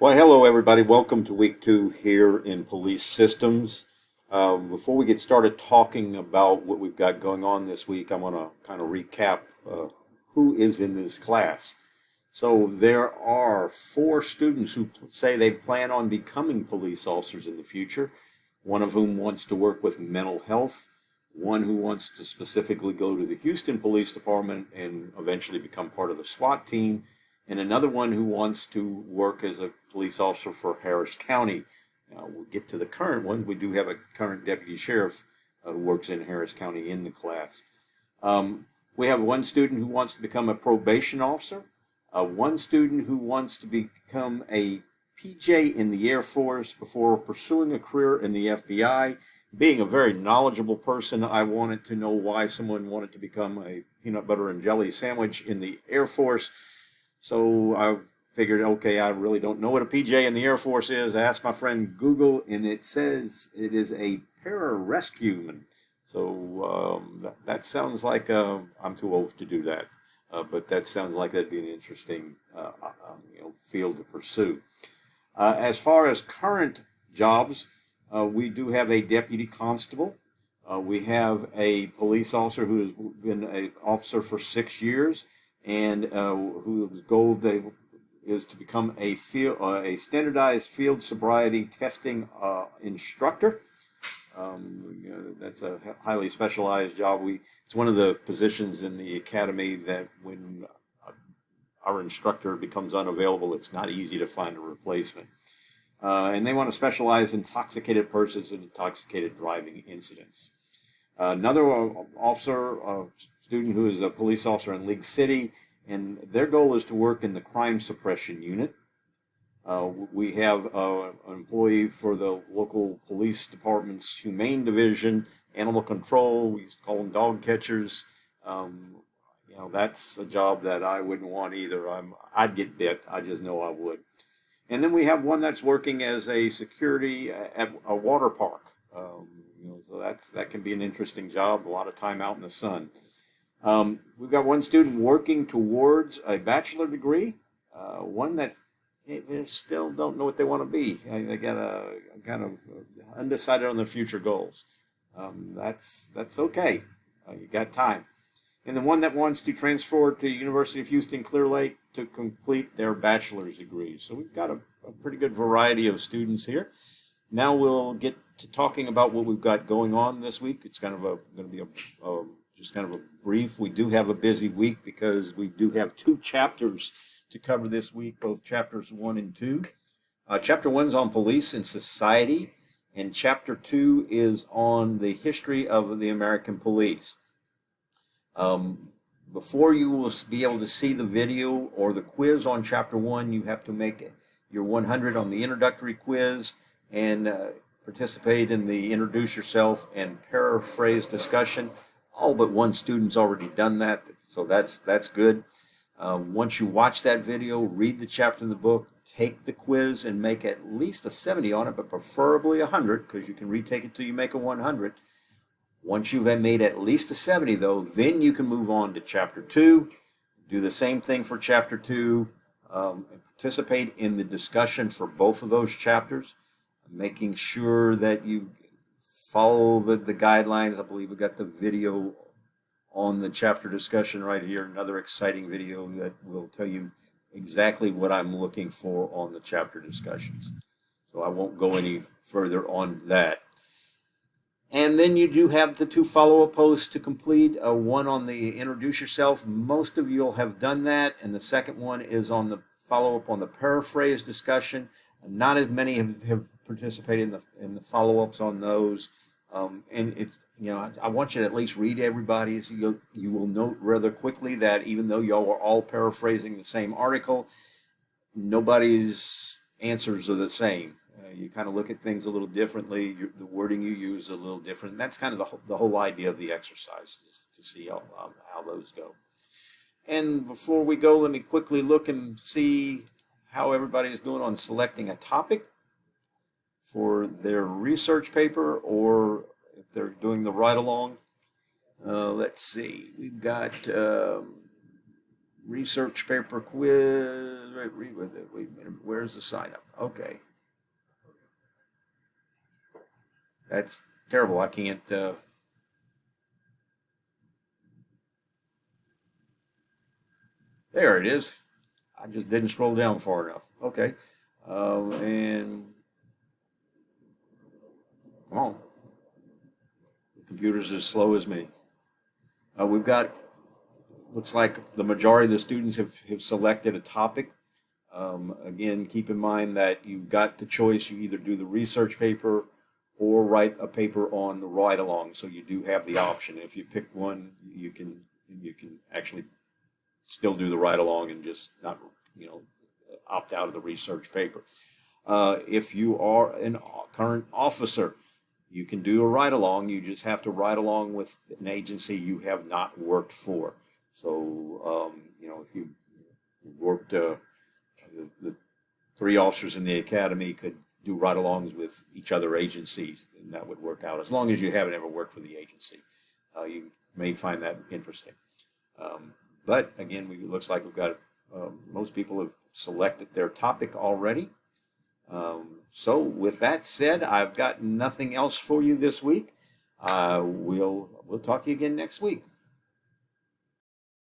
Well, hello, everybody. Welcome to week 2 here in Police Systems. Before we get started talking about what we've got going on this week, I want to kind of recap who is in this class. So there are 4 students who say they plan on becoming police officers in the future, one of whom wants to work with mental health, one who wants to specifically go to the Houston Police Department and eventually become part of the SWAT team, and another one who wants to work as a police officer for Harris County. Now, we'll get to the current one. We do have a current deputy sheriff who works in Harris County in the class. We have one student who wants to become a probation officer, one student who wants to become a PJ in the Air Force before pursuing a career in the FBI. Being a very knowledgeable person, I wanted to know why someone wanted to become a peanut butter and jelly sandwich in the Air Force. So I figured, okay, I really don't know what a PJ in the Air Force is. I asked my friend Google, and it says it is a pararescueman. So that sounds like I'm too old to do that, but that sounds like that'd be an interesting field to pursue. As far as current jobs, we do have a deputy constable. We have a police officer who has been an officer for 6 years, and whose goal is to become a standardized field sobriety testing instructor. That's a highly specialized job. It's one of the positions in the academy that when our instructor becomes unavailable, it's not easy to find a replacement. And they want to specialize in intoxicated persons and intoxicated driving incidents. Another student who is a police officer in League City, and their goal is to work in the crime suppression unit. We have an employee for the local police department's humane division, animal control. We used to call them dog catchers. That's a job that I wouldn't want either. I'd get bit. I just know I would. And then we have one that's working as a security at a water park. So that can be an interesting job. A lot of time out in the sun. We've got one student working towards a bachelor degree. One that they still don't know what they want to be. They got a kind of undecided on their future goals. That's okay. You got time. And the one that wants to transfer to University of Houston Clear Lake to complete their bachelor's degree. So we've got a pretty good variety of students here. Now we'll get to talking about what we've got going on this week. It's kind of going to be just kind of a brief. We do have a busy week because we do have 2 chapters to cover this week, both chapters 1 and 2. Chapter 1 is on police and society, and chapter 2 is on the history of the American police. Before you will be able to see the video or the quiz on chapter 1, you have to make your 100 on the introductory quiz and participate in the introduce yourself and paraphrase discussion. All but one student's already done that, so that's good. Once you watch that video, read the chapter in the book, take the quiz, and make at least a 70 on it, but preferably 100, because you can retake it till you make a 100. Once you've made at least a 70, though, then you can move on to chapter 2. Do the same thing for chapter 2. And participate in the discussion for both of those chapters, making sure that you follow the guidelines. I believe we got the video on the chapter discussion right here, another exciting video that will tell you exactly what I'm looking for on the chapter discussions. So I won't go any further on that. And then you do have the 2 follow-up posts to complete, one on the introduce yourself. Most of you will have done that, and the second one is on the follow-up on the paraphrase discussion. Not as many have participated in the follow-ups on those. And it's, I want you to at least read everybody. So you will note rather quickly that even though y'all are all paraphrasing the same article, nobody's answers are the same. You kind of look at things a little differently. The wording you use is a little different. And that's kind of the whole idea of the exercise, is to see how those go. And before we go, let me quickly look and see how everybody is doing on selecting a topic for their research paper, or if they're doing the ride-along. Let's see. We've got research paper quiz. Wait a minute. Where's the sign up? Okay. That's terrible. I can't. There it is. I just didn't scroll down far enough. Okay. And come on. The computer's as slow as me. We've got, looks like the majority of the students have selected a topic. Again, keep in mind that you've got the choice. You either do the research paper or write a paper on the ride along. So you do have the option. If you pick one, you can actually still do the ride along and just not, opt out of the research paper. If you are an current officer, you can do a ride along. You just have to ride along with an agency you have not worked for. So, if you worked, the three officers in the academy could do ride alongs with each other agencies, and that would work out as long as you haven't ever worked for the agency. You may find that interesting. But again, it looks like we've got most people have selected their topic already. So with that said, I've got nothing else for you this week. We'll talk to you again next week.